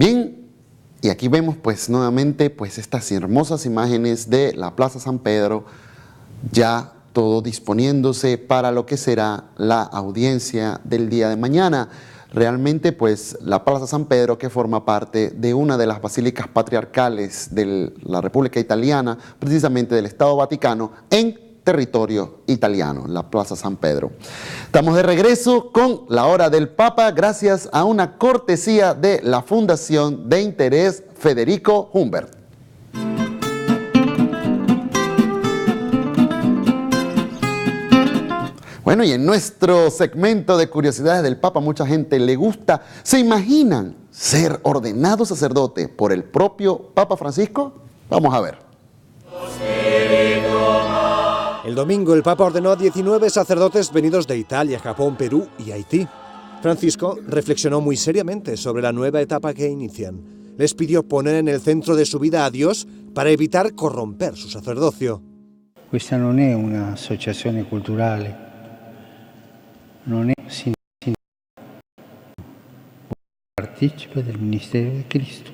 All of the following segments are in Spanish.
Bien, y aquí vemos pues nuevamente pues estas hermosas imágenes de la Plaza San Pedro, ya todo disponiéndose para lo que será la audiencia del día de mañana. Realmente pues la Plaza San Pedro, que forma parte de una de las basílicas patriarcales de la República Italiana, precisamente del Estado Vaticano, en territorio italiano, la Plaza San Pedro. Estamos de regreso con la hora del Papa, gracias a una cortesía de la Fundación de Interés Federico Humbert. Bueno, y en nuestro segmento de curiosidades del Papa, mucha gente le gusta. ¿Se imaginan ser ordenado sacerdote por el propio Papa Francisco? Vamos a ver. El domingo el Papa ordenó a 19 sacerdotes venidos de Italia, Japón, Perú y Haití. Francisco reflexionó muy seriamente sobre la nueva etapa que inician. Les pidió poner en el centro de su vida a Dios para evitar corromper su sacerdocio. Questa non è un'associazione culturale, non è partecipa del ministero di Cristo.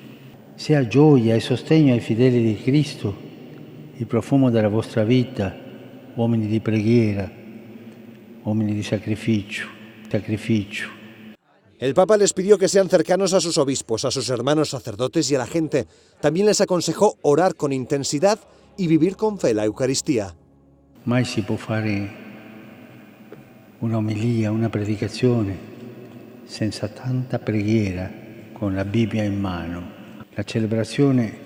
Sia gioia e sostegno ai fedeli di Cristo, il profumo della vostra vita, uomini di preghiera, uomini di sacrificio. El Papa les pidió que sean cercanos a sus obispos, a sus hermanos sacerdotes y a la gente. También les aconsejó orar con intensidad y vivir con fe la Eucaristía. Mai si può fare una omelia, una predicazione senza tanta preghiera con la Bibbia in mano. La celebrazione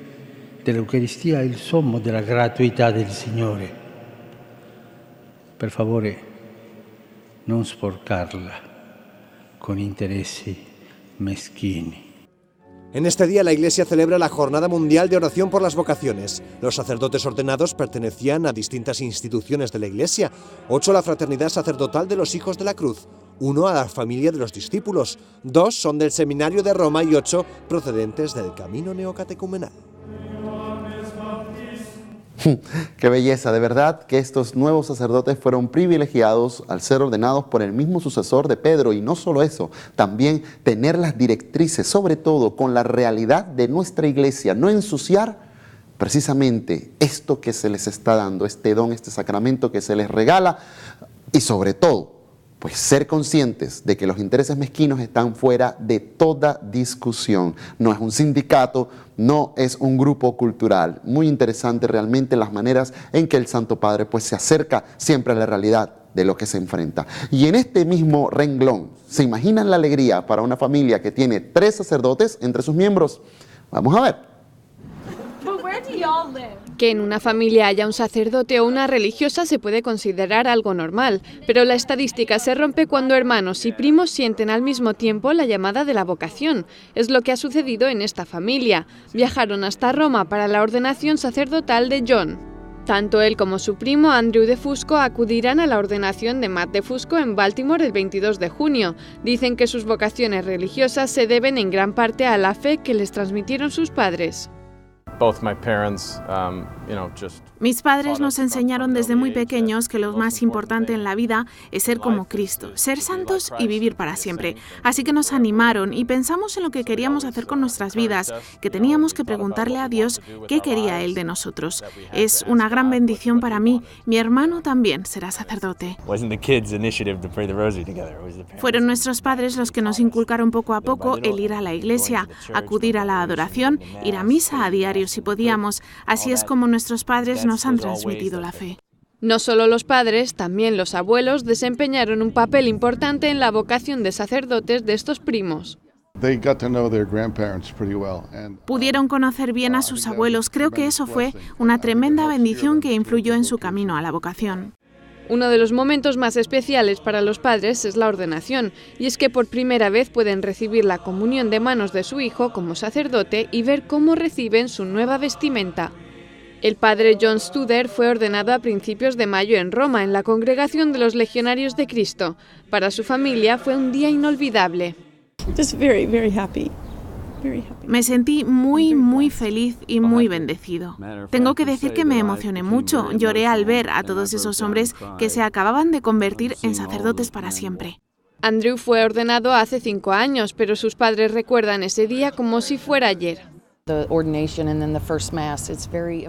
dell'Eucaristia è il sommo della gratuità del Signore. Per favore, non sporcarla con interessi meschini. En este día la Iglesia celebra la Jornada Mundial de Oración por las Vocaciones. Los sacerdotes ordenados pertenecían a distintas instituciones de la Iglesia, 8 a la Fraternidad Sacerdotal de los Hijos de la Cruz, 1 a la familia de los discípulos, 2 son del Seminario de Roma y 8 procedentes del Camino Neocatecumenal. Qué belleza, de verdad que estos nuevos sacerdotes fueron privilegiados al ser ordenados por el mismo sucesor de Pedro, y no solo eso, también tener las directrices, sobre todo con la realidad de nuestra iglesia, no ensuciar precisamente esto que se les está dando, este don, este sacramento que se les regala, y sobre todo, pues ser conscientes de que los intereses mezquinos están fuera de toda discusión. No es un sindicato, no es un grupo cultural. Muy interesante realmente las maneras en que el Santo Padre pues se acerca siempre a la realidad de lo que se enfrenta. Y en este mismo renglón, ¿se imaginan la alegría para una familia que tiene 3 sacerdotes entre sus miembros? Vamos a ver. Que en una familia haya un sacerdote o una religiosa se puede considerar algo normal, pero la estadística se rompe cuando hermanos y primos sienten al mismo tiempo la llamada de la vocación. Es lo que ha sucedido en esta familia. Viajaron hasta Roma para la ordenación sacerdotal de John. Tanto él como su primo Andrew de Fusco acudirán a la ordenación de Matt de Fusco en Baltimore el 22 de junio. Dicen que sus vocaciones religiosas se deben en gran parte a la fe que les transmitieron sus padres. Mis padres nos enseñaron desde muy pequeños que lo más importante en la vida es ser como Cristo, ser santos y vivir para siempre. Así que nos animaron y pensamos en lo que queríamos hacer con nuestras vidas, que teníamos que preguntarle a Dios qué quería Él de nosotros. Es una gran bendición para mí. Mi hermano también será sacerdote. Fueron nuestros padres los que nos inculcaron poco a poco el ir a la iglesia, acudir a la adoración, ir a misa a diario si podíamos. Así es como nuestros padres nos han transmitido la fe. No solo los padres, también los abuelos desempeñaron un papel importante en la vocación de sacerdotes de estos primos. Pudieron conocer bien a sus abuelos. Creo que eso fue una tremenda bendición que influyó en su camino a la vocación. Uno de los momentos más especiales para los padres es la ordenación, y es que por primera vez pueden recibir la comunión de manos de su hijo como sacerdote y ver cómo reciben su nueva vestimenta. El padre John Studer fue ordenado a principios de mayo en Roma, en la Congregación de los Legionarios de Cristo. Para su familia fue un día inolvidable. Me sentí muy feliz y muy bendecido. Tengo que decir que me emocioné mucho. Lloré al ver a todos esos hombres que se acababan de convertir en sacerdotes para siempre. Andrew fue ordenado hace 5 años, pero sus padres recuerdan ese día como si fuera ayer.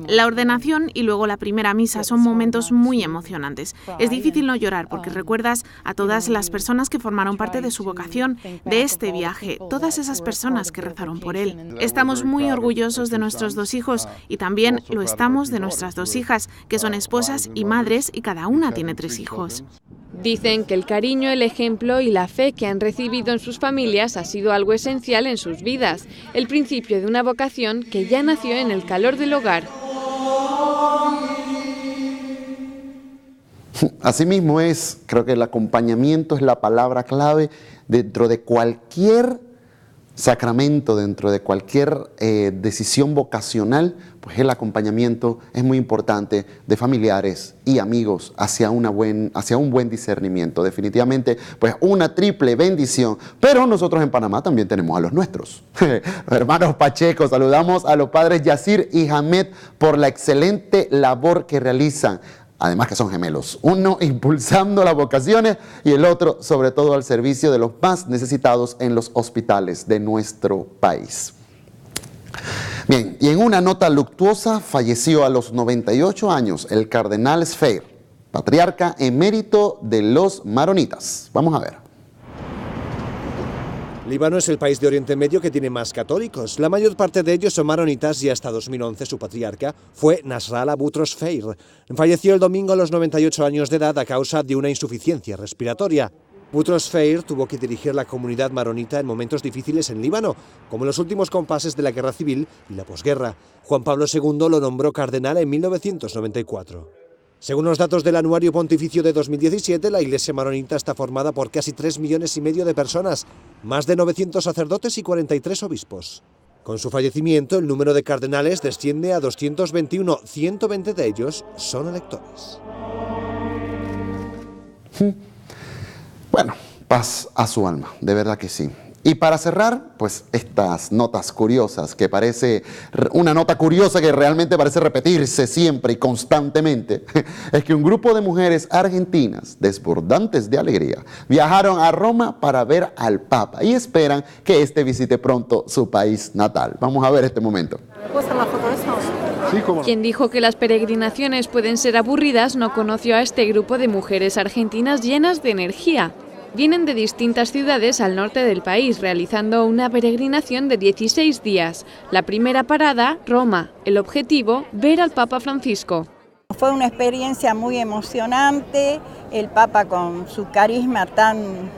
La ordenación y luego la primera misa son momentos muy emocionantes. Es difícil no llorar porque recuerdas a todas las personas que formaron parte de su vocación, de este viaje, todas esas personas que rezaron por él. Estamos muy orgullosos de nuestros 2 hijos y también lo estamos de nuestras 2 hijas, que son esposas y madres y cada una tiene 3 hijos. Dicen que el cariño, el ejemplo y la fe que han recibido en sus familias ha sido algo esencial en sus vidas, el principio de una vocación que ya nació en el calor del hogar. Asimismo creo que el acompañamiento es la palabra clave dentro de cualquier sacramento, dentro de cualquier decisión vocacional, pues el acompañamiento es muy importante de familiares y amigos hacia un buen discernimiento. Definitivamente, pues una triple bendición. Pero nosotros en Panamá también tenemos a los nuestros. Hermanos Pacheco, saludamos a los padres Yacir y Hamed por la excelente labor que realizan. Además que son gemelos, uno impulsando las vocaciones y el otro sobre todo al servicio de los más necesitados en los hospitales de nuestro país. Bien, y en una nota luctuosa falleció a los 98 años el cardenal Sfeir, patriarca emérito de los maronitas. Vamos a ver. Líbano es el país de Oriente Medio que tiene más católicos. La mayor parte de ellos son maronitas y hasta 2011 su patriarca fue Nasrallah Boutros Sfeir. Falleció el domingo a los 98 años de edad a causa de una insuficiencia respiratoria. Boutros Sfeir tuvo que dirigir la comunidad maronita en momentos difíciles en Líbano, como en los últimos compases de la guerra civil y la posguerra. Juan Pablo II lo nombró cardenal en 1994. Según los datos del Anuario Pontificio de 2017, la Iglesia maronita está formada por casi 3,5 millones de personas, más de 900 sacerdotes y 43 obispos. Con su fallecimiento, el número de cardenales desciende a 221, 120 de ellos son electores. Bueno, paz a su alma, de verdad que sí. Y para cerrar, pues estas notas curiosas, que parece una nota curiosa que realmente parece repetirse siempre y constantemente, es que un grupo de mujeres argentinas, desbordantes de alegría, viajaron a Roma para ver al Papa y esperan que éste visite pronto su país natal. Vamos a ver este momento. Quien dijo que las peregrinaciones pueden ser aburridas no conoció a este grupo de mujeres argentinas llenas de energía. Vienen de distintas ciudades al norte del país, realizando una peregrinación de 16 días. La primera parada, Roma. El objetivo, ver al Papa Francisco. Fue una experiencia muy emocionante, el Papa con su carisma tan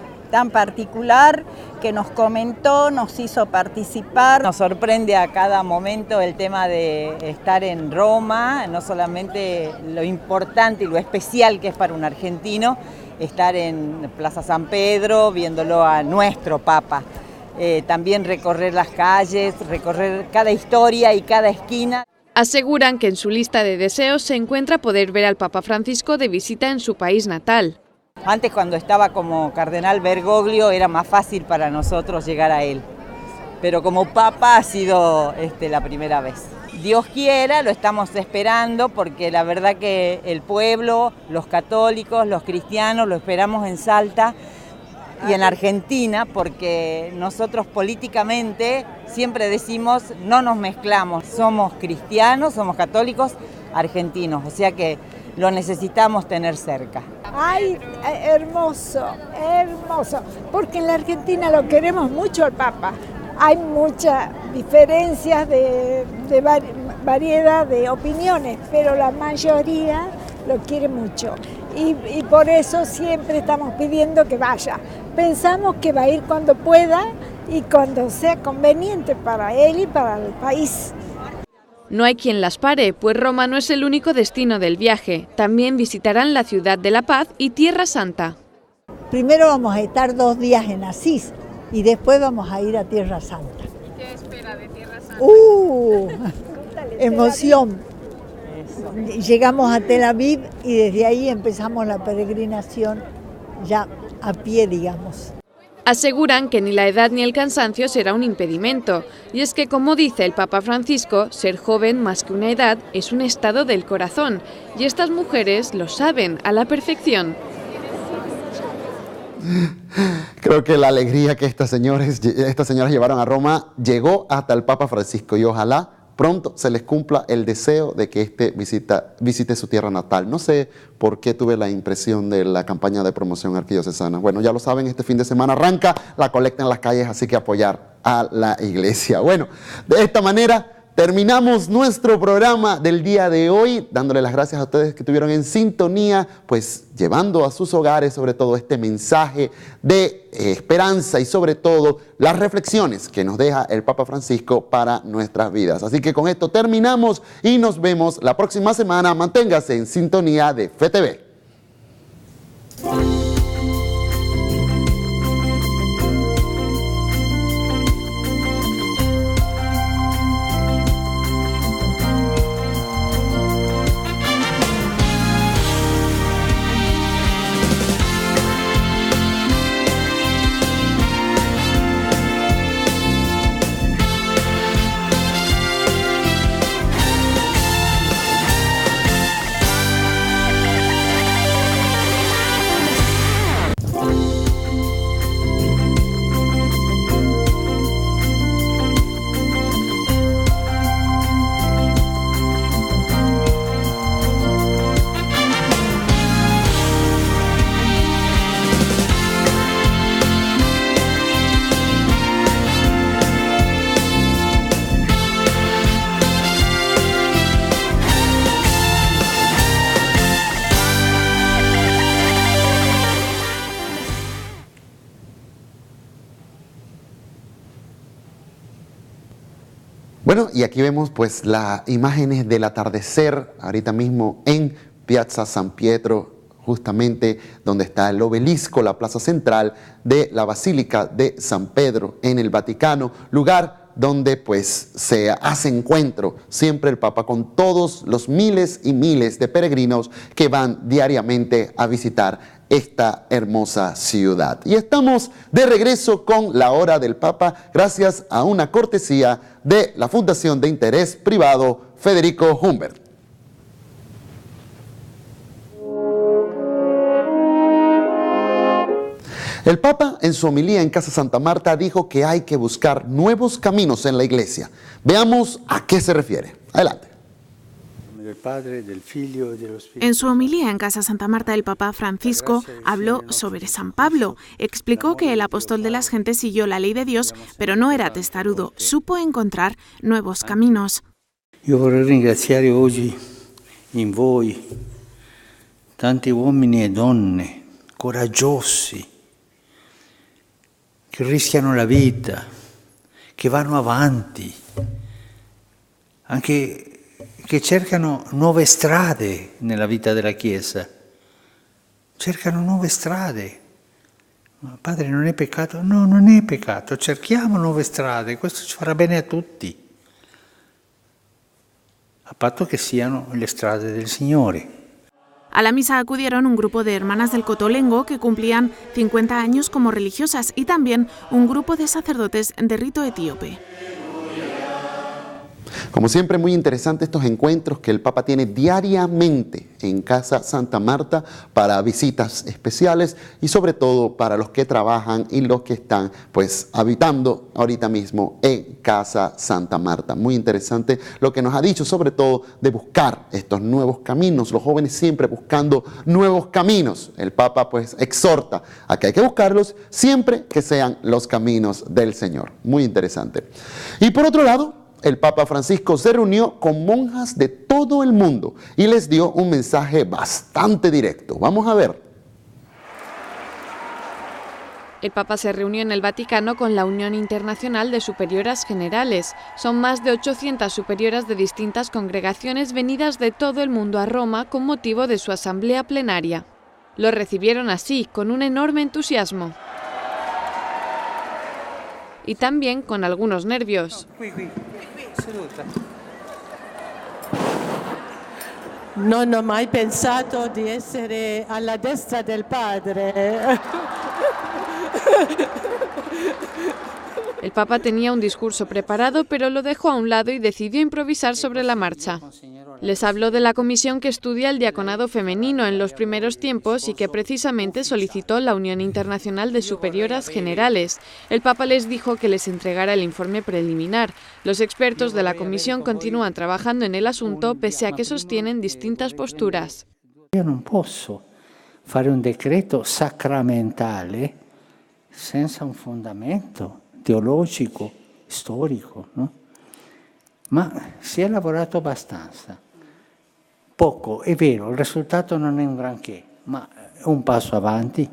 particular que nos comentó, nos hizo participar. Nos sorprende a cada momento el tema de estar en Roma, no solamente lo importante y lo especial que es para un argentino, estar en Plaza San Pedro viéndolo a nuestro Papa. También recorrer las calles, recorrer cada historia y cada esquina. Aseguran que en su lista de deseos se encuentra poder ver al Papa Francisco de visita en su país natal. Antes, cuando estaba como cardenal Bergoglio, era más fácil para nosotros llegar a él. Pero como Papa ha sido la primera vez. Dios quiera, lo estamos esperando porque la verdad que el pueblo, los católicos, los cristianos, lo esperamos en Salta y en Argentina porque nosotros políticamente siempre decimos no nos mezclamos, somos cristianos, somos católicos, argentinos, o sea que lo necesitamos tener cerca. ¡Ay, hermoso, hermoso! Porque en la Argentina lo queremos mucho al Papa. Hay muchas diferencias de variedad de opiniones, pero la mayoría lo quiere mucho. Y por eso siempre estamos pidiendo que vaya. Pensamos que va a ir cuando pueda y cuando sea conveniente para él y para el país. No hay quien las pare, pues Roma no es el único destino del viaje. También visitarán la ciudad de la paz y Tierra Santa. Primero vamos a estar 2 días en Asís y después vamos a ir a Tierra Santa. ¿Qué espera de Tierra Santa? Emoción. Llegamos a Tel Aviv y desde ahí empezamos la peregrinación ya a pie, digamos. Aseguran que ni la edad ni el cansancio será un impedimento. Y es que, como dice el Papa Francisco, ser joven más que una edad es un estado del corazón. Y estas mujeres lo saben a la perfección. Creo que la alegría que estas señoras llevaron a Roma llegó hasta el Papa Francisco y ojalá pronto se les cumpla el deseo de que visite su tierra natal. No sé por qué tuve la impresión de la campaña de promoción arquidiocesana. Bueno, ya lo saben, este fin de semana arranca la colecta en las calles, así que apoyar a la iglesia. Bueno, de esta manera terminamos nuestro programa del día de hoy, dándole las gracias a ustedes que estuvieron en sintonía, pues llevando a sus hogares sobre todo este mensaje de esperanza y sobre todo las reflexiones que nos deja el Papa Francisco para nuestras vidas. Así que con esto terminamos y nos vemos la próxima semana. Manténgase en sintonía de FETV. Bueno, y aquí vemos pues las imágenes del atardecer ahorita mismo en Piazza San Pietro, justamente donde está el obelisco, la plaza central de la Basílica de San Pedro en el Vaticano, lugar donde pues se hace encuentro siempre el Papa con todos los miles y miles de peregrinos que van diariamente a visitar esta hermosa ciudad. Y estamos de regreso con la hora del Papa gracias a una cortesía de la Fundación de Interés Privado Federico Humbert. El Papa en su homilía en Casa Santa Marta dijo que hay que buscar nuevos caminos en la iglesia. Veamos a qué se refiere. Adelante. En su homilía en Casa Santa Marta, el Papa Francisco habló sobre San Pablo. Explicó que el apóstol de las gentes siguió la ley de Dios, pero no era testarudo. Supo encontrar nuevos caminos. Io vorrei ringraziare oggi in voi tanti uomini e donne coraggiosi che rischiano la vita, che vanno avanti, anche che cercano nuove strade nella vita della Chiesa, cercano nuove strade. Ma Padre, non è peccato? No, non è peccato, cerchiamo nuove strade, questo ci farà bene a tutti, a patto che siano le strade del Signore. A la misa acudieron un grupo de hermanas del Cotolengo que cumplían 50 años como religiosas y también un grupo de sacerdotes de rito etíope. Como siempre, muy interesante estos encuentros que el Papa tiene diariamente en Casa Santa Marta para visitas especiales y sobre todo para los que trabajan y los que están pues habitando ahorita mismo en Casa Santa Marta. Muy interesante lo que nos ha dicho, sobre todo de buscar estos nuevos caminos, los jóvenes siempre buscando nuevos caminos. El Papa pues exhorta a que hay que buscarlos siempre que sean los caminos del Señor. Muy interesante. Y por otro lado, el Papa Francisco se reunió con monjas de todo el mundo y les dio un mensaje bastante directo. Vamos a ver. El Papa se reunió en el Vaticano con la Unión Internacional de Superioras Generales. Son más de 800 superioras de distintas congregaciones venidas de todo el mundo a Roma con motivo de su asamblea plenaria. Lo recibieron así, con un enorme entusiasmo. Y también con algunos nervios. Non ho mai pensato di essere alla destra del padre. El Papa tenía un discurso preparado, pero lo dejó a un lado y decidió improvisar sobre la marcha. Les habló de la comisión que estudia el diaconado femenino en los primeros tiempos y que precisamente solicitó la Unión Internacional de Superioras Generales. El Papa les dijo que les entregara el informe preliminar. Los expertos de la comisión continúan trabajando en el asunto pese a que sostienen distintas posturas. Io non posso fare un decreto sacramentale senza un fondamento teologico, storico, no? Ma si è lavorato abbastanza. Poco, è vero, il risultato non è un granché, ma è un passo avanti.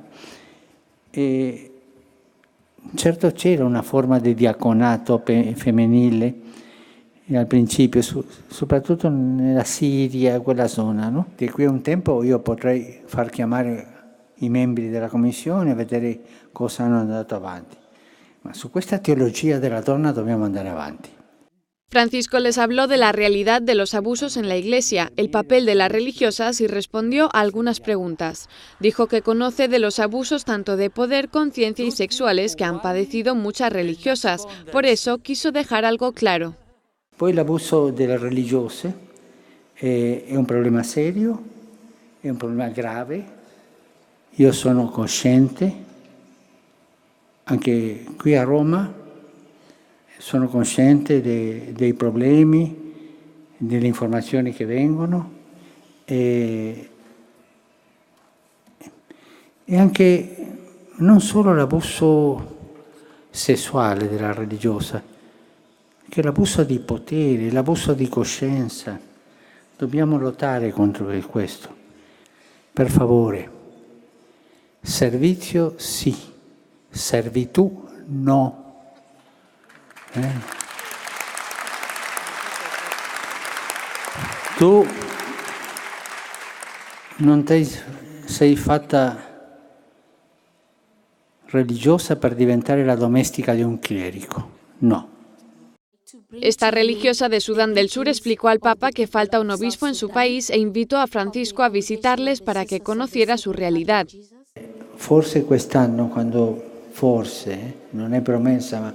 E certo c'era una forma di diaconato femminile al principio, soprattutto nella Siria, quella zona, no? Di qui a un tempo io potrei far chiamare i membri della commissione e vedere cosa hanno andato avanti. Ma su questa teologia della donna dobbiamo andare avanti. Francisco les habló de la realidad de los abusos en la Iglesia, el papel de las religiosas y respondió a algunas preguntas. Dijo que conoce de los abusos tanto de poder, conciencia y sexuales que han padecido muchas religiosas. Por eso quiso dejar algo claro. Poi l'abuso delle religiose è un problema serio, è un problema grave. Io sono cosciente, anche qui a Roma, sono cosciente dei problemi, delle informazioni che vengono e anche non solo l'abuso sessuale della religiosa, che l'abuso di potere, l'abuso di coscienza. Dobbiamo lottare contro questo. Per favore, servizio sì, servitù no. Tu non sei fatta religiosa per diventare la domestica di un clerico, no. Esta religiosa de Sudán del Sur explicó al Papa que falta un obispo en su país e invitó a Francisco a visitarles para que conociera su realidad. Forse quest'anno, non è promessa, ma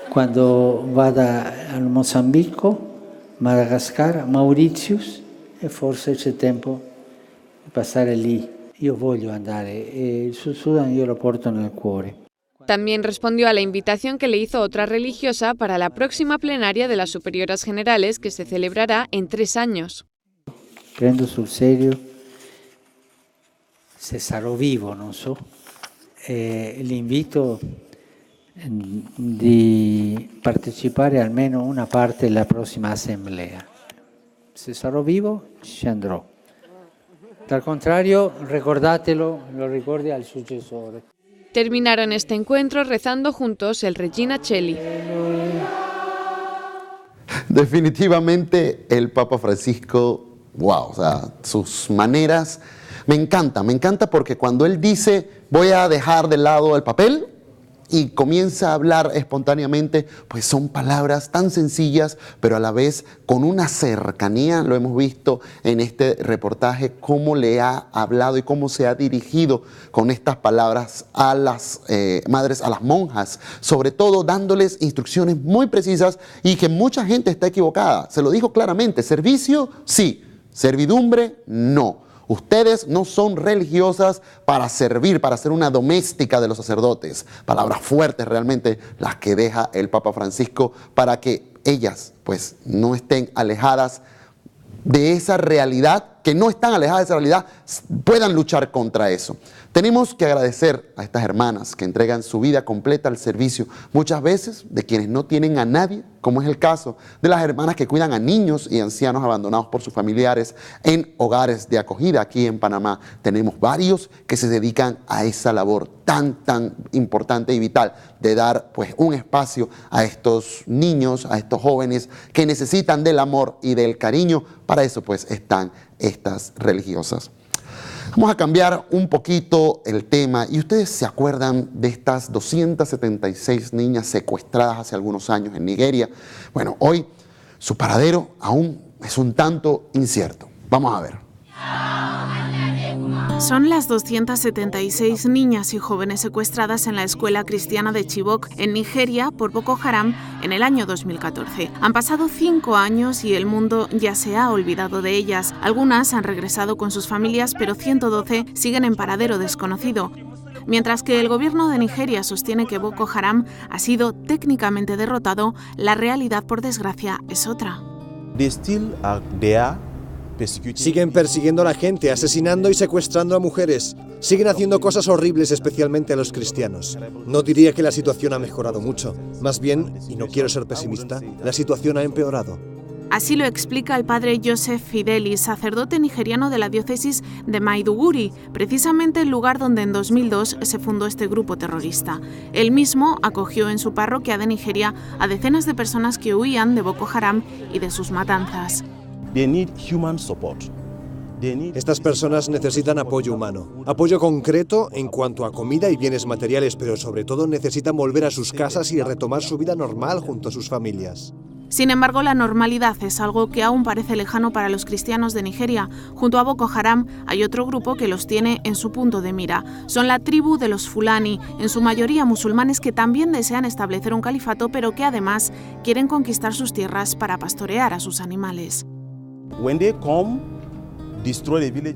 quando vada al Mozambico, Madagascar, Mauritius, e forse c'è tempo di passare lì. Io voglio andare e il Sud Sudan io lo porto nel cuore. También respondió a la invitación que le hizo otra religiosa para la próxima plenaria de las Superioras Generales que se celebrará en 3 años. Prendo sul serio, se sarò vivo, non so, l'invito di partecipare almeno una parte della prossima assemblea. Se sarò vivo ci andrò. Dal contrario, ricordatelo, lo ricordi al successore. Terminaron este encuentro rezando juntos el Regina Coeli. Definitivamente el Papa Francisco, wow, o sea, sus maneras, me encanta porque cuando él dice voy a dejar de lado el papel y comienza a hablar espontáneamente, pues son palabras tan sencillas, pero a la vez con una cercanía. Lo hemos visto en este reportaje, cómo le ha hablado y cómo se ha dirigido con estas palabras a las madres, a las monjas, sobre todo dándoles instrucciones muy precisas y que mucha gente está equivocada. Se lo dijo claramente: servicio, sí; servidumbre, no. Ustedes no son religiosas para servir, para ser una doméstica de los sacerdotes. Palabras fuertes realmente las que deja el Papa Francisco para que ellas pues no estén alejadas de esa realidad que no están alejadas de esa realidad puedan luchar contra eso. Tenemos que agradecer a estas hermanas que entregan su vida completa al servicio, muchas veces de quienes no tienen a nadie, como es el caso de las hermanas que cuidan a niños y ancianos abandonados por sus familiares en hogares de acogida. Aquí en Panamá tenemos varios que se dedican a esa labor tan importante y vital de dar pues un espacio a estos niños, a estos jóvenes que necesitan del amor y del cariño. Para eso pues están estas religiosas. Vamos a cambiar un poquito el tema y ustedes se acuerdan de estas 276 niñas secuestradas hace algunos años en Nigeria. Bueno, hoy su paradero aún es un tanto incierto. Vamos a ver. Son las 276 niñas y jóvenes secuestradas en la escuela cristiana de Chibok, en Nigeria, por Boko Haram en el año 2014. Han pasado 5 años y el mundo ya se ha olvidado de ellas. Algunas han regresado con sus familias, pero 112 siguen en paradero desconocido. Mientras que el gobierno de Nigeria sostiene que Boko Haram ha sido técnicamente derrotado, la realidad, por desgracia, es otra. Siguen persiguiendo a la gente, asesinando y secuestrando a mujeres. Siguen haciendo cosas horribles, especialmente a los cristianos. No diría que la situación ha mejorado mucho. Más bien, y no quiero ser pesimista, la situación ha empeorado. Así lo explica el padre Joseph Fideli, sacerdote nigeriano de la diócesis de Maiduguri, precisamente el lugar donde en 2002 se fundó este grupo terrorista. Él mismo acogió en su parroquia de Nigeria a decenas de personas que huían de Boko Haram y de sus matanzas. Estas personas necesitan apoyo humano, apoyo concreto en cuanto a comida y bienes materiales, pero sobre todo necesitan volver a sus casas y retomar su vida normal junto a sus familias. Sin embargo, la normalidad es algo que aún parece lejano para los cristianos de Nigeria. Junto a Boko Haram hay otro grupo que los tiene en su punto de mira. Son la tribu de los Fulani, en su mayoría musulmanes que también desean establecer un califato, pero que además quieren conquistar sus tierras para pastorear a sus animales.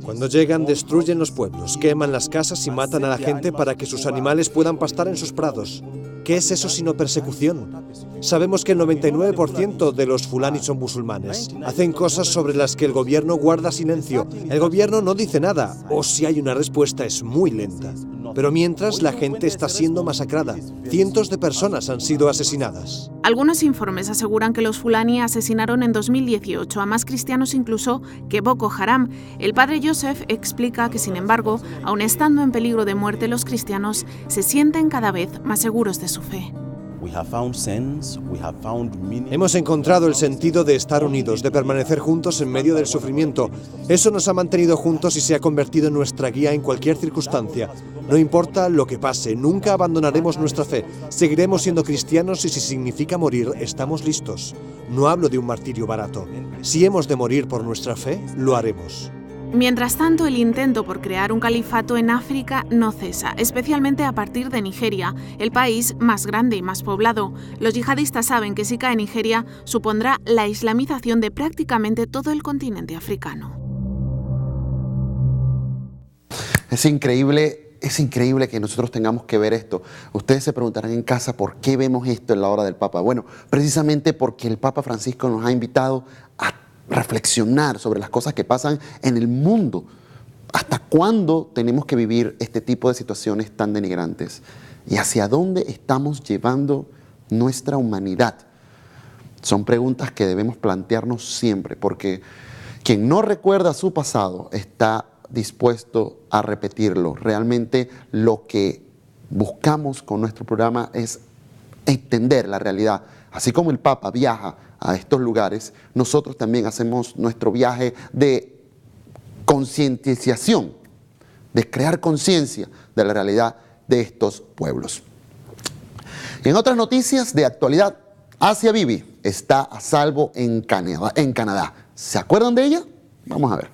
Cuando llegan, destruyen los pueblos, queman las casas y matan a la gente para que sus animales puedan pastar en sus prados. ¿Qué es eso sino persecución? Sabemos que el 99% de los Fulani son musulmanes. Hacen cosas sobre las que el gobierno guarda silencio. El gobierno no dice nada, o si hay una respuesta es muy lenta. Pero mientras, la gente está siendo masacrada. Cientos de personas han sido asesinadas. Algunos informes aseguran que los Fulani asesinaron en 2018 a más cristianos incluso que Boko Haram. El padre Joseph explica que, sin embargo, aun estando en peligro de muerte, los cristianos se sienten cada vez más seguros de su fe. Hemos encontrado el sentido de estar unidos, de permanecer juntos en medio del sufrimiento. Eso nos ha mantenido juntos y se ha convertido en nuestra guía en cualquier circunstancia. No importa lo que pase, nunca abandonaremos nuestra fe. Seguiremos siendo cristianos y si significa morir, estamos listos. No hablo de un martirio barato. Si hemos de morir por nuestra fe, lo haremos. Mientras tanto, el intento por crear un califato en África no cesa, especialmente a partir de Nigeria, el país más grande y más poblado. Los yihadistas saben que si cae Nigeria, supondrá la islamización de prácticamente todo el continente africano. Es increíble que nosotros tengamos que ver esto. Ustedes se preguntarán en casa por qué vemos esto en la hora del Papa. Bueno, precisamente porque el Papa Francisco nos ha invitado a reflexionar sobre las cosas que pasan en el mundo. ¿Hasta cuándo tenemos que vivir este tipo de situaciones tan denigrantes? ¿Y hacia dónde estamos llevando nuestra humanidad? Son preguntas que debemos plantearnos siempre, porque quien no recuerda su pasado está dispuesto a repetirlo. Realmente lo que buscamos con nuestro programa es entender la realidad. Así como el Papa viaja a estos lugares, nosotros también hacemos nuestro viaje de concientización, de crear conciencia de la realidad de estos pueblos. Y en otras noticias de actualidad, Asia Bibi está a salvo en Canadá. ¿Se acuerdan de ella? Vamos a ver.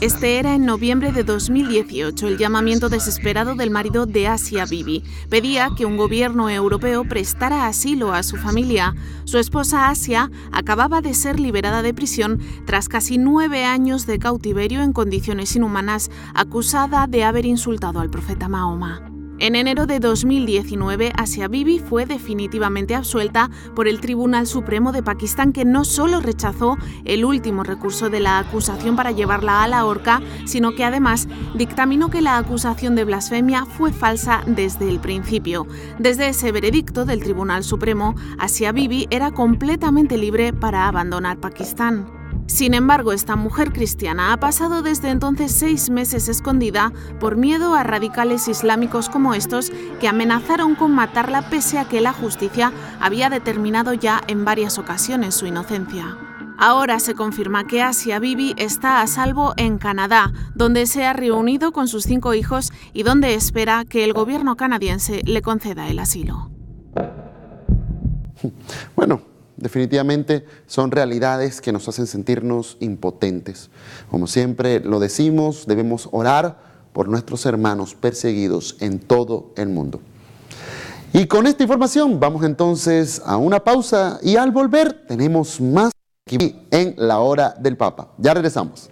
Este era en noviembre de 2018 el llamamiento desesperado del marido de Asia Bibi. Pedía que un gobierno europeo prestara asilo a su familia. Su esposa Asia acababa de ser liberada de prisión tras casi 9 años de cautiverio en condiciones inhumanas, acusada de haber insultado al profeta Mahoma. En enero de 2019, Asia Bibi fue definitivamente absuelta por el Tribunal Supremo de Pakistán, que no solo rechazó el último recurso de la acusación para llevarla a la horca, sino que además dictaminó que la acusación de blasfemia fue falsa desde el principio. Desde ese veredicto del Tribunal Supremo, Asia Bibi era completamente libre para abandonar Pakistán. Sin embargo, esta mujer cristiana ha pasado desde entonces 6 meses escondida por miedo a radicales islámicos como estos, que amenazaron con matarla pese a que la justicia había determinado ya en varias ocasiones su inocencia. Ahora se confirma que Asia Bibi está a salvo en Canadá, donde se ha reunido con sus 5 hijos y donde espera que el gobierno canadiense le conceda el asilo. Bueno, definitivamente son realidades que nos hacen sentirnos impotentes. Como siempre lo decimos, debemos orar por nuestros hermanos perseguidos en todo el mundo. Y con esta información vamos entonces a una pausa y al volver tenemos más aquí en La Hora del Papa. Ya regresamos.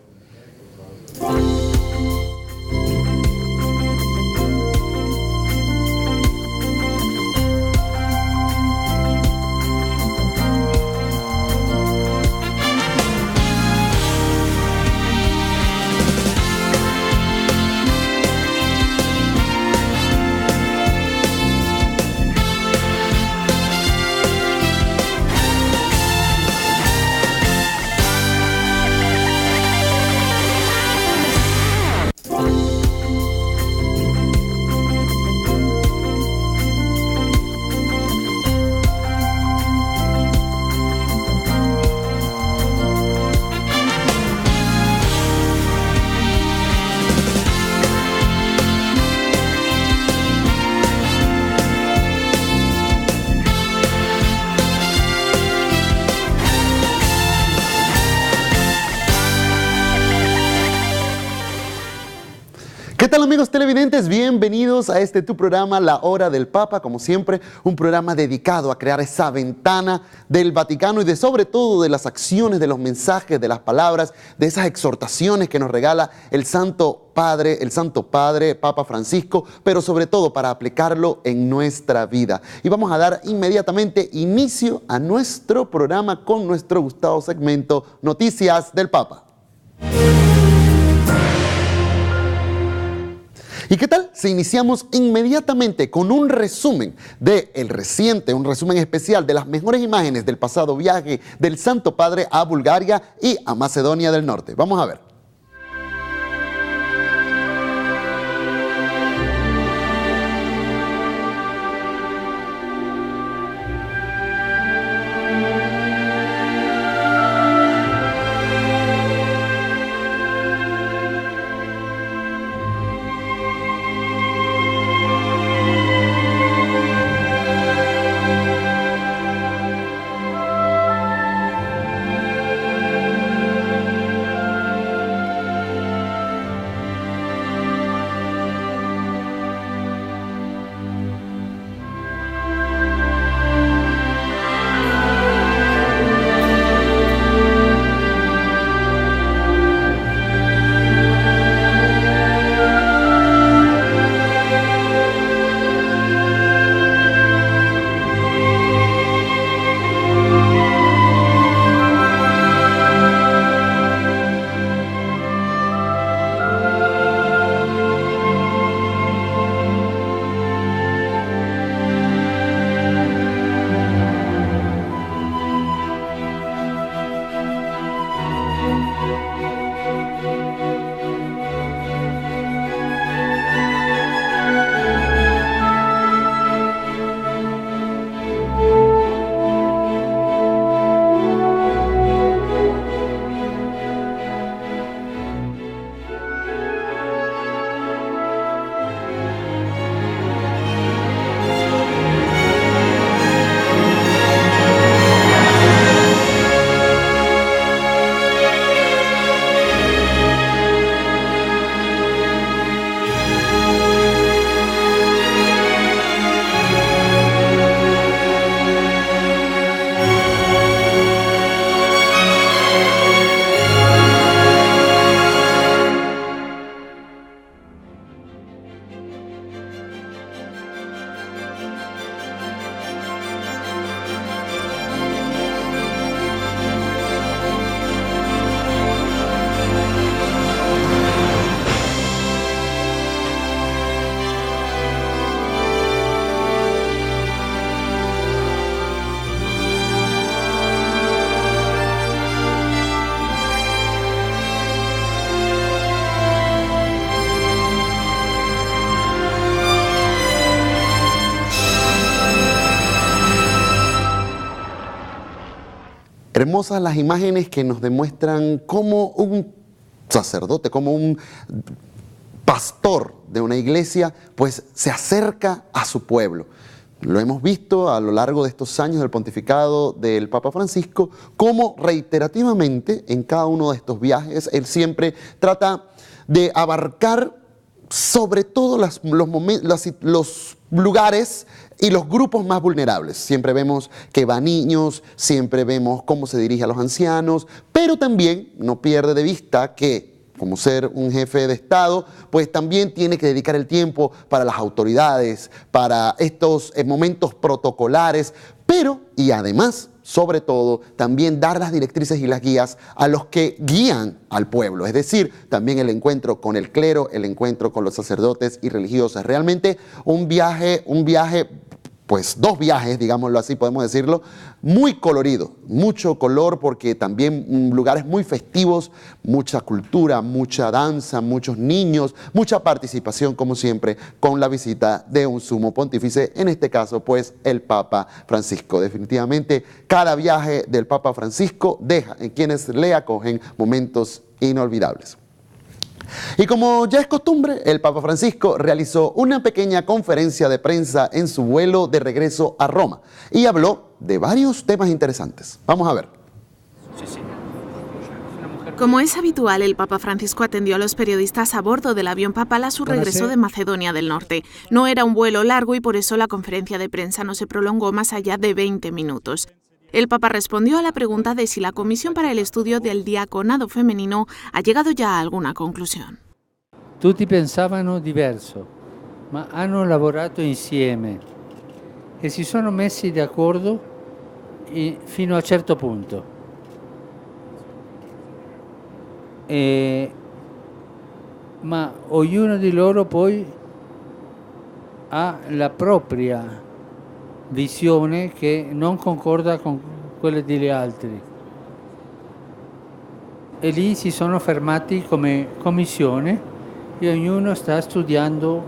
¿Qué tal, amigos televidentes? Bienvenidos a este tu programa, La Hora del Papa. Como siempre, un programa dedicado a crear esa ventana del Vaticano y de sobre todo de las acciones, de los mensajes, de las palabras, de esas exhortaciones que nos regala el Santo Padre, Papa Francisco, pero sobre todo para aplicarlo en nuestra vida. Y vamos a dar inmediatamente inicio a nuestro programa con nuestro gustado segmento Noticias del Papa. ¿Y qué tal si iniciamos inmediatamente con un resumen un resumen especial de las mejores imágenes del pasado viaje del Santo Padre a Bulgaria y a Macedonia del Norte? Vamos a ver. Hermosas las imágenes que nos demuestran cómo un sacerdote, como un pastor de una iglesia, pues se acerca a su pueblo. Lo hemos visto a lo largo de estos años del pontificado del Papa Francisco, cómo reiterativamente en cada uno de estos viajes él siempre trata de abarcar sobre todo los lugares y los grupos más vulnerables. Siempre vemos que va a niños, siempre vemos cómo se dirige a los ancianos, pero también no pierde de vista que, como ser un jefe de Estado, pues también tiene que dedicar el tiempo para las autoridades, para estos momentos protocolares, pero, y además, sobre todo, también dar las directrices y las guías a los que guían al pueblo. Es decir, también el encuentro con el clero, el encuentro con los sacerdotes y religiosas. Realmente un viaje, pues 2 viajes, digámoslo así, podemos decirlo, muy colorido, mucho color, porque también lugares muy festivos, mucha cultura, mucha danza, muchos niños, mucha participación, como siempre, con la visita de un sumo pontífice, en este caso, pues, el Papa Francisco. Definitivamente, cada viaje del Papa Francisco deja en quienes le acogen momentos inolvidables. Y como ya es costumbre, el Papa Francisco realizó una pequeña conferencia de prensa en su vuelo de regreso a Roma y habló de varios temas interesantes. Vamos a ver. Como es habitual, el Papa Francisco atendió a los periodistas a bordo del avión papal a su regreso de Macedonia del Norte. No era un vuelo largo y por eso la conferencia de prensa no se prolongó más allá de 20 minutos. El Papa respondió a la pregunta de si la Comisión para el Estudio del Diaconado Femenino ha llegado ya a alguna conclusione. Tutti pensavano diverso, ma hanno lavorato insieme e si sono messi d'accordo fino a un certo punto. Ma ognuno di loro poi ha la propria visione che non concorda con quelle degli altri. E lì si sono fermati come commissione e ognuno sta studiando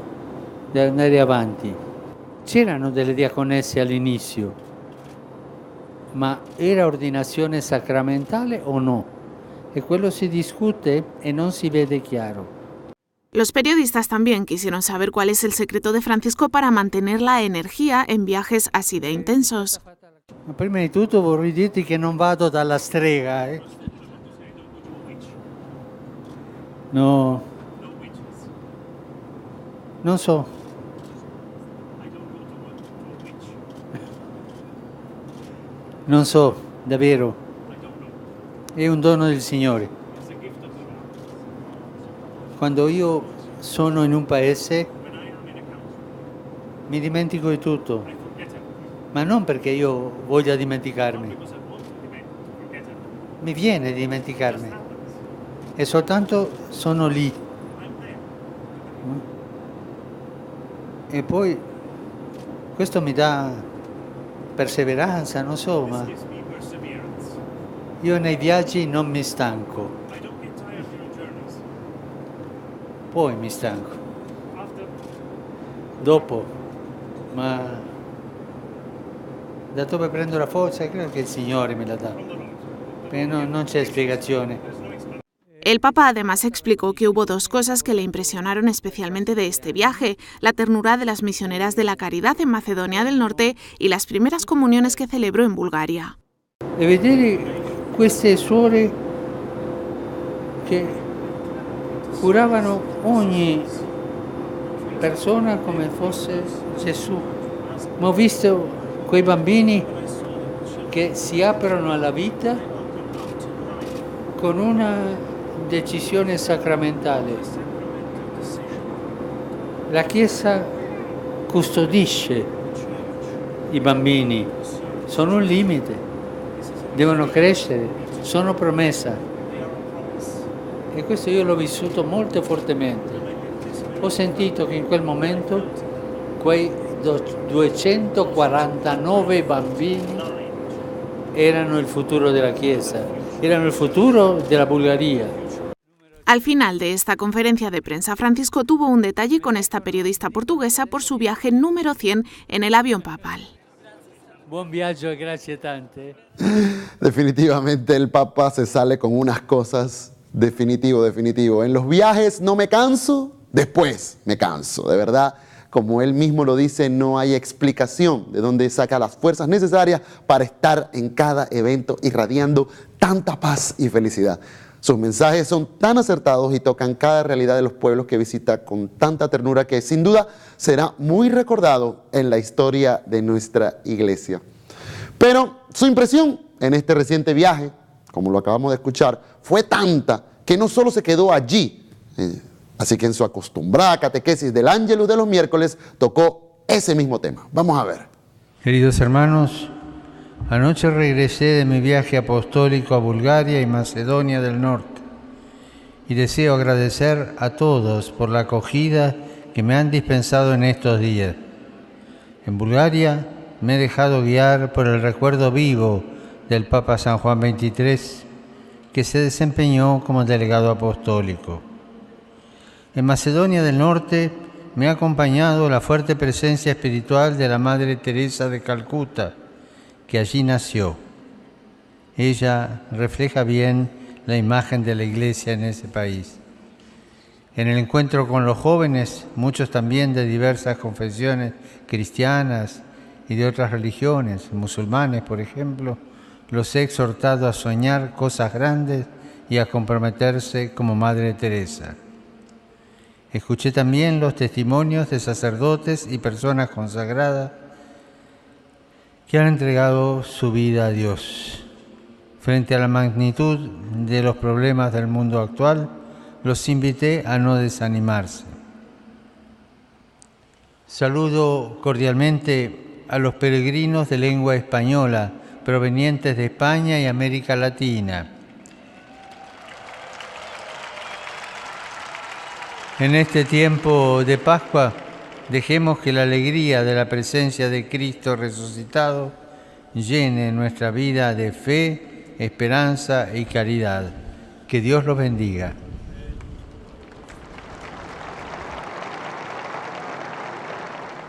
di andare avanti. C'erano delle diaconesse all'inizio, ma era ordinazione sacramentale o no? E quello si discute e non si vede chiaro. Los periodistas también quisieron saber cuál es el secreto de Francisco para mantener la energía en viajes así de intensos. Ma prima di tutto vorrei dirti che non vado dalla strega. No. Non so. Non so, davvero. È un dono del Signore. Quando io sono in un paese mi dimentico di tutto, ma non perché io voglia dimenticarmi, mi viene di dimenticarmi e soltanto sono lì. E poi questo mi dà perseveranza, non so, ma io nei viaggi non mi stanco. Poi mi stanco, dopo, ma da dove prendo la forza? Credo che il Signore me la dà, pero non c'è spiegazione. El Papa además explicó que hubo 2 cosas que le impresionaron especialmente de este viaje: la ternura de las misioneras de la caridad en Macedonia del Norte y las primeras comuniones que celebró en Bulgaria. E vedere queste suore che curavano ogni persona come fosse Gesù. Ma ho visto quei bambini che si aprono alla vita con una decisione sacramentale. La Chiesa custodisce i bambini, sono un limite, devono crescere, sono promessa. E questo io l'ho vissuto molto fortemente. Ho sentito che in quel momento quei 249 bambini erano il futuro della Chiesa, erano il futuro della Bulgaria. Al final de esta conferencia de prensa, Francisco tuvo un detalle con esta periodista portuguesa por su viaje número 100 en el avión papal. Buon viaggio e grazie tante. Definitivamente el Papa se sale con unas cosas, definitivo. En los viajes no me canso, después me canso. De verdad, como él mismo lo dice, no hay explicación de dónde saca las fuerzas necesarias para estar en cada evento irradiando tanta paz y felicidad. Sus mensajes son tan acertados y tocan cada realidad de los pueblos que visita con tanta ternura que sin duda será muy recordado en la historia de nuestra iglesia. Pero su impresión en este reciente viaje, como lo acabamos de escuchar, fue tanta que no solo se quedó allí, así que en su acostumbrada catequesis del Ángelus de los miércoles tocó ese mismo tema. Vamos a ver. Queridos hermanos, anoche regresé de mi viaje apostólico a Bulgaria y Macedonia del Norte y deseo agradecer a todos por la acogida que me han dispensado en estos días. En Bulgaria me he dejado guiar por el recuerdo vivo del Papa San Juan XXIII, que se desempeñó como delegado apostólico. En Macedonia del Norte me ha acompañado la fuerte presencia espiritual de la Madre Teresa de Calcuta, que allí nació. Ella refleja bien la imagen de la Iglesia en ese país. En el encuentro con los jóvenes, muchos también de diversas confesiones cristianas y de otras religiones, musulmanes por ejemplo, los he exhortado a soñar cosas grandes y a comprometerse como Madre Teresa. Escuché también los testimonios de sacerdotes y personas consagradas que han entregado su vida a Dios. Frente a la magnitud de los problemas del mundo actual, los invité a no desanimarse. Saludo cordialmente a los peregrinos de lengua española provenientes de España y América Latina. En este tiempo de Pascua, dejemos que la alegría de la presencia de Cristo resucitado llene nuestra vida de fe, esperanza y caridad. Que Dios los bendiga.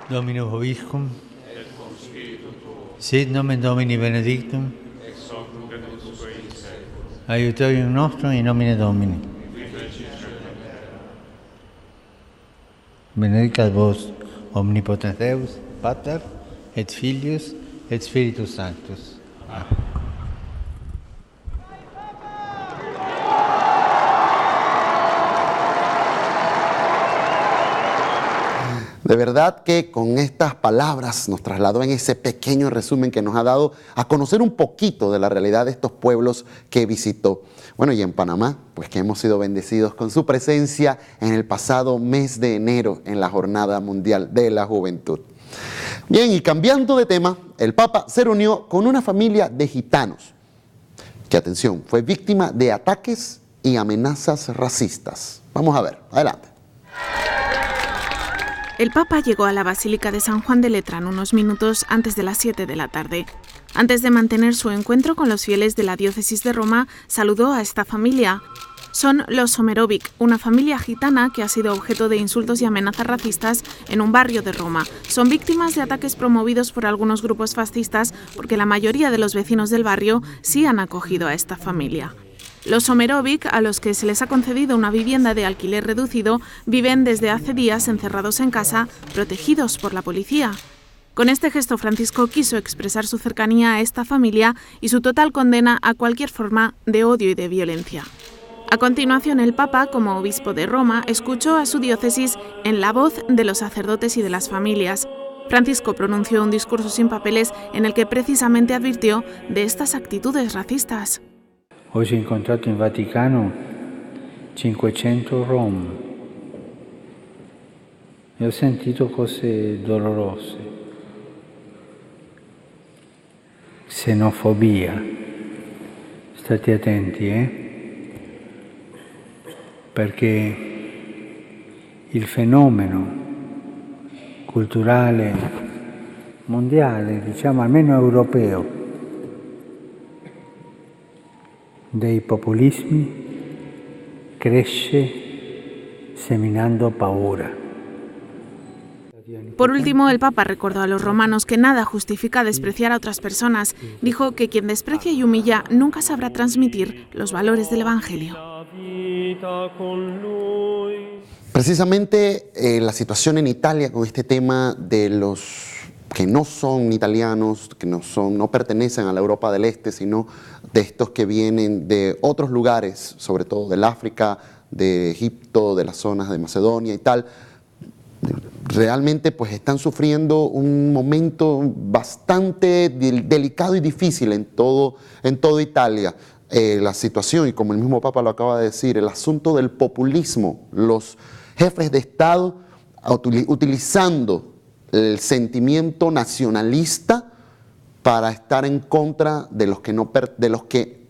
Dominus vobiscum, sit nomen Domini benedictum, aiutorium nostrum in nomine Domini. Benedicat vos, omnipotens Deus, Pater, et Filius, et Spiritus Sanctus. Amén. De verdad que con estas palabras nos trasladó en ese pequeño resumen que nos ha dado a conocer un poquito de la realidad de estos pueblos que visitó. Bueno, y en Panamá, pues que hemos sido bendecidos con su presencia en el pasado mes de enero en la Jornada Mundial de la Juventud. Bien, y cambiando de tema, el Papa se reunió con una familia de gitanos que, atención, fue víctima de ataques y amenazas racistas. Vamos a ver, adelante. El Papa llegó a la Basílica de San Juan de Letrán unos minutos antes de las 7 de la tarde. Antes de mantener su encuentro con los fieles de la diócesis de Roma, saludó a esta familia. Son los Somerovic, una familia gitana que ha sido objeto de insultos y amenazas racistas en un barrio de Roma. Son víctimas de ataques promovidos por algunos grupos fascistas porque la mayoría de los vecinos del barrio sí han acogido a esta familia. Los Somerovic, a los que se les ha concedido una vivienda de alquiler reducido, viven desde hace días encerrados en casa, protegidos por la policía. Con este gesto, Francisco quiso expresar su cercanía a esta familia y su total condena a cualquier forma de odio y de violencia. A continuación, el Papa, como obispo de Roma, escuchó a su diócesis en la voz de los sacerdotes y de las familias. Francisco pronunció un discurso sin papeles en el que precisamente advirtió de estas actitudes racistas. Hoy he encontrato in Vaticano 500 rom e ho sentito cose dolorose, xenofobia, state attenti, perché il fenomeno culturale mondiale, diciamo almeno europeo, dei populismi cresce seminando paura. Por último, el Papa recordó a los romanos que nada justifica despreciar a otras personas. Dijo que quien desprecia y humilla nunca sabrá transmitir los valores del Evangelio. Precisamente la situación en Italia con este tema de los que no son italianos, que no pertenecen a la Europa del Este, sino de estos que vienen de otros lugares, sobre todo del África, de Egipto, de las zonas de Macedonia y tal, realmente pues están sufriendo un momento bastante delicado y difícil en todo Italia. La situación, y como el mismo Papa lo acaba de decir, el asunto del populismo, los jefes de Estado utilizando el sentimiento nacionalista para estar en contra de los que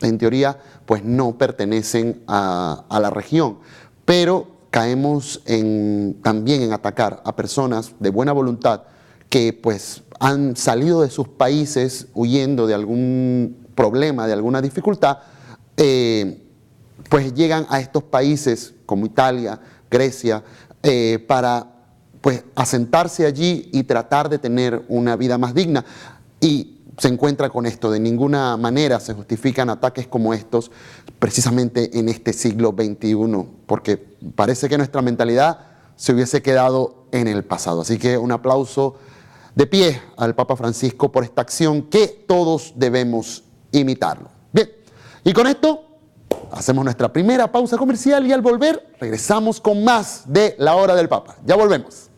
en teoría pues no pertenecen a la región, pero caemos también en atacar a personas de buena voluntad que pues han salido de sus países huyendo de algún problema, de alguna dificultad, pues llegan a estos países como Italia, Grecia, para pues asentarse allí y tratar de tener una vida más digna. Y se encuentra con esto, de ninguna manera se justifican ataques como estos precisamente en este siglo XXI, porque parece que nuestra mentalidad se hubiese quedado en el pasado. Así que un aplauso de pie al Papa Francisco por esta acción que todos debemos imitarlo. Bien, y con esto hacemos nuestra primera pausa comercial y al volver regresamos con más de La Hora del Papa. Ya volvemos.